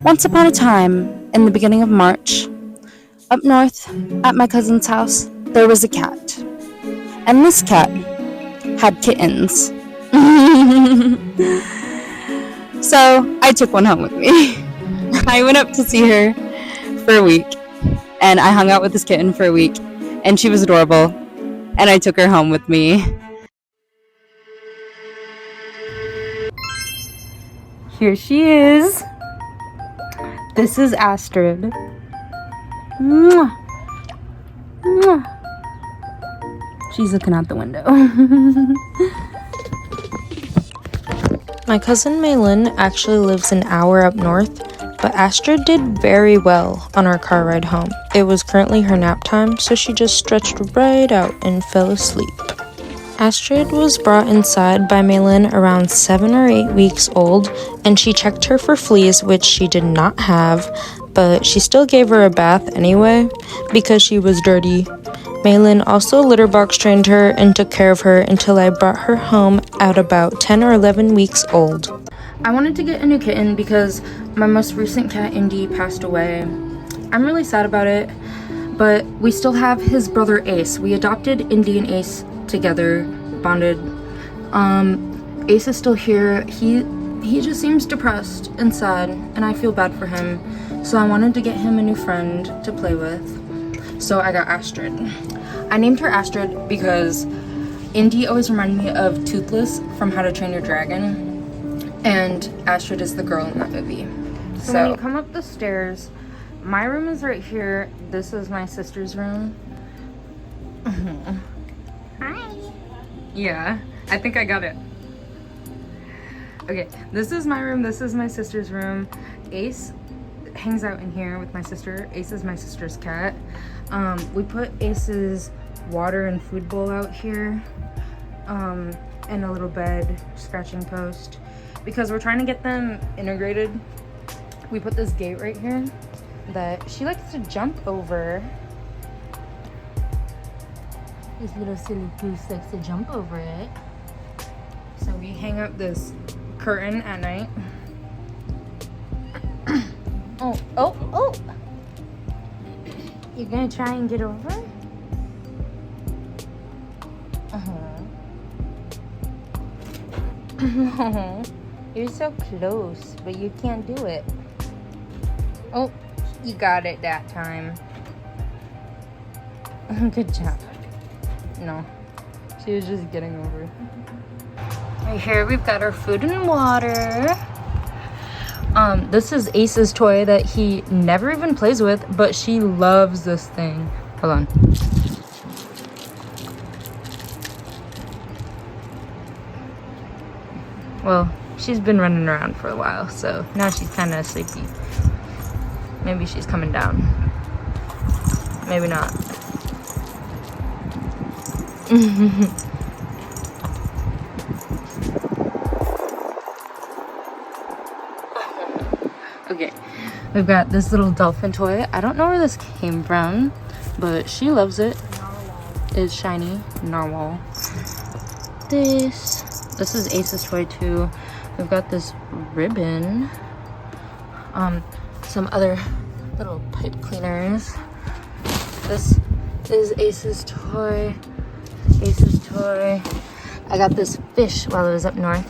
Once upon a time, in the beginning of March, up north at my cousin's house, there was a cat. And this cat had kittens. So I took one home with me. I went up to see her for a week, and I hung out with this kitten for a week, and she was adorable, and I took her home with me. Here she is. This is Astrid. Mwah. Mwah. She's looking out the window. My cousin Maylin actually lives an hour up north, but Astrid did very well on our car ride home. It was currently her nap time, so she just stretched right out and fell asleep. Astrid was brought inside by Maylin around 7 or 8 weeks old, and she checked her for fleas, which she did not have, but she still gave her a bath anyway because she was dirty. Maylin also litter box trained her and took care of her until I brought her home at about 10 or 11 weeks old. I wanted to get a new kitten because my most recent cat, Indy, passed away. I'm really sad about it, but we still have his brother Ace. We adopted Indy and Ace together, bonded. Ace is still here. He just seems depressed and sad, and I feel bad for him. So I wanted to get him a new friend to play with. So I got Astrid. I named her Astrid because Indy always reminded me of Toothless from How to Train Your Dragon, and Astrid is the girl in that movie. So when you come up the stairs, my room is right here. This is my sister's room. Hi. Yeah, I think I got it. Okay, this is my room. This is my sister's room. Ace hangs out in here with my sister. Ace is my sister's cat. We put Ace's water and food bowl out here, and a little bed, scratching post, because we're trying to get them integrated. We put this gate right here that she likes to jump over. This little silly goose likes to jump over it. So we hang up this curtain at night. Oh. You're gonna try and get over? You're so close, but you can't do it. Oh, you got it that time. Good job. No, she was just getting over. Right here we've got our food and water. This is Ace's toy that he never even plays with, but she loves this thing. Hold on. Well, she's been running around for a while, so now she's kind of sleepy. Maybe she's coming down. Maybe not. Okay, we've got this little dolphin toy. I don't know where this came from, but she loves it. It's shiny. Narwhal. This is Ace's toy too. We've got this ribbon. Some other little pipe cleaners. This is Ace's toy. I got this fish while I was up north.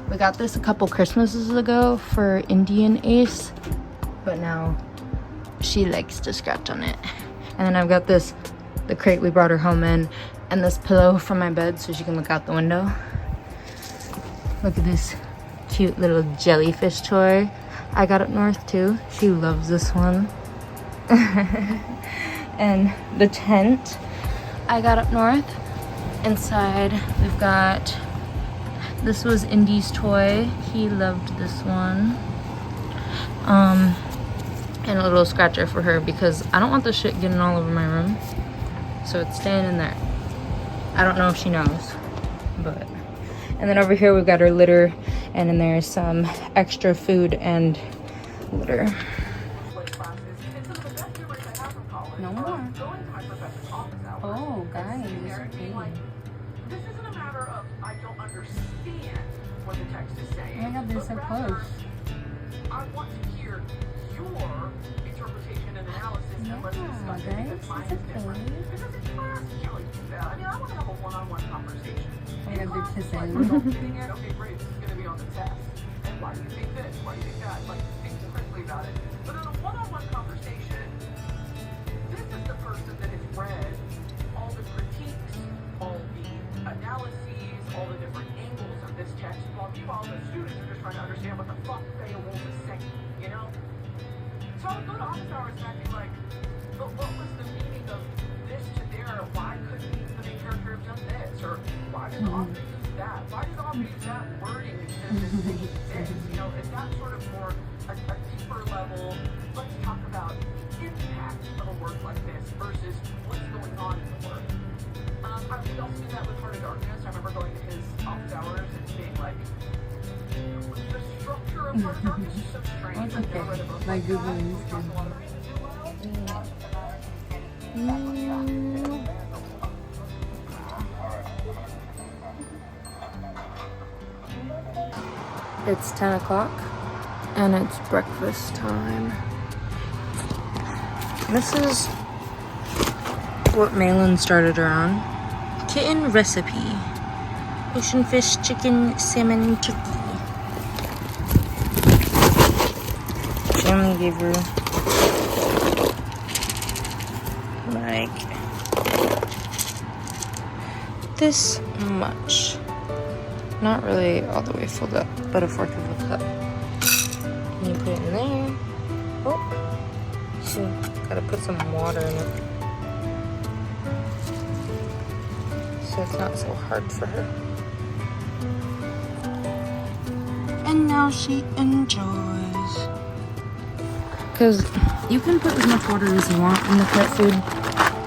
We got this a couple Christmases ago for Indian Ace, but now she likes to scratch on it. And then I've got the crate we brought her home in, and this pillow from my bed so she can look out the window. Look at this cute little jellyfish toy I got up north too. She loves this one. And the tent I got up north. Inside we've got, this was Indy's toy. He loved this one. And a little scratcher for her because I don't want this shit getting all over my room. So it's staying in there. I don't know if she knows, but. And then over here we've got our litter, and then there's some extra food and litter. No more. Oh, guys. Okay. This isn't a matter of I don't understand what the text is saying. Oh my god, they're so close. I want to hear your interpretation and analysis, and let's discuss it because mine is different. Because in class, you can't really do that. I mean, I want to have a one-on-one conversation. In class, it's like, are you getting it? Okay, great, this is going to be on the test. And why do you think this? Why do you think that? Like, think critically about it. But in a one-on-one conversation, this is the person that has read all the critiques, all the analyses, all the different angles of this text, while you all the students are just trying to understand what the fuck Thea Wolf is saying, you know? So I would go to office hours and I'd be like, but what was the meaning of this to there? Why couldn't the main character have done this? Or why did the author use that? Why did the author use that wording instead of just saying this? You know, is that sort of more a deeper level? Let's talk about impact of a work like this versus what's going on in the work. We also do that with Heart of Darkness. I remember going to his office hours and being like, the structure of Heart of Darkness is so strange. I've never read a book like that. We talked a lot about it. It's 10 o'clock and it's breakfast time. This is what Malin started her on. Kitten recipe. Ocean fish, chicken, salmon, turkey. She only gave her like this much. Not really all the way filled up, but a fourth of a cup. And you put it in there. Oh, she gotta put some water in it, so it's not so hard for her. And now she enjoys. Because you can put as much water as you want in the pet food.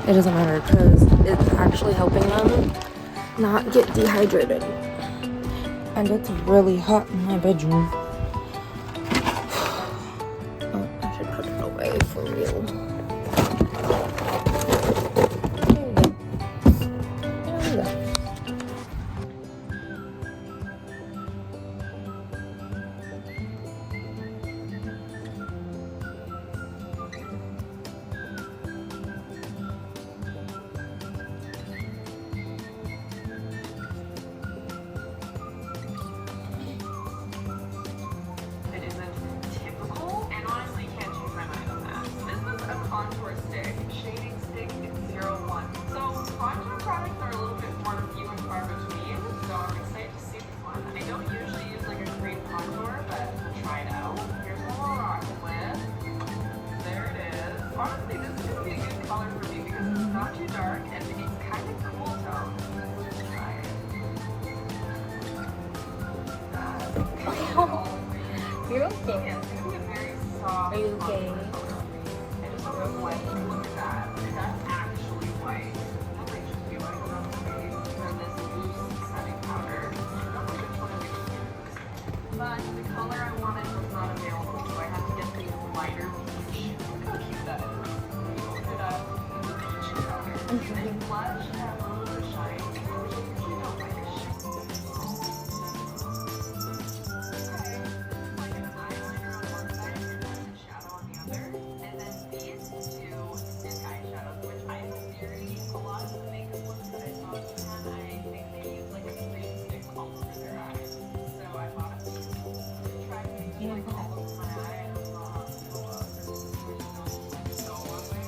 It doesn't matter because it's actually helping them not get dehydrated. And it's really hot in my bedroom. Oh, I should put it away for real. There we go. There we go. Contour stick, shading stick, it's 01. So contour products are a little bit more few and far between, so I'm excited to see this one. I don't usually use like a cream contour, but we'll try it out. Here's what we're rocking with. There it is. Honestly, this is going to be a good color for me because it's not too dark and it's kind of cool tone. Let's try it. You're okay. Yeah, it's going to be a very soft. Are you okay? White. Look at that. That's actually white. That might just be like on the face for this loose setting powder. Not like which one of these is. But the color I wanted was not available, so I had to get the lighter peach. Look how cute that is. You open it up, it's a peach color. And blush has a little bit of shine, which I usually don't like a shine. Okay. Like an eyeliner on one side and then a shadow on the other. And then these two stick eyeshadows, which I have a theory, a lot of the makeup looks that I saw on Japan, I think they use like a cream stick all over their eyes. So I bought these. Tried to like all over my eye. I don't know how it's gonna look. So on my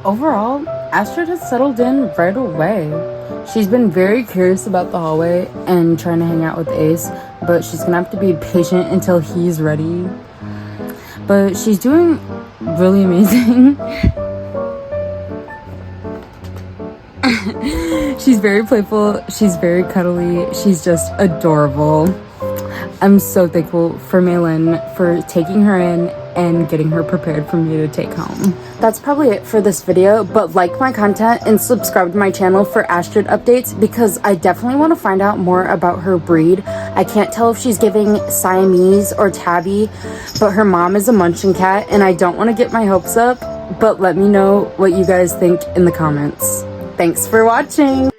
Overall, Astrid has settled in right away. She's been very curious about the hallway and trying to hang out with Ace, but she's gonna have to be patient until he's ready. But she's doing really amazing. She's very playful. She's very cuddly. She's just adorable. I'm so thankful for Maylin for taking her in and getting her prepared for me to take home. That's probably it for this video, but like my content and subscribe to my channel for Astrid updates because I definitely want to find out more about her breed. I can't tell if she's giving Siamese or Tabby, but her mom is a Munchkin cat and I don't want to get my hopes up, but let me know what you guys think in the comments. Thanks for watching!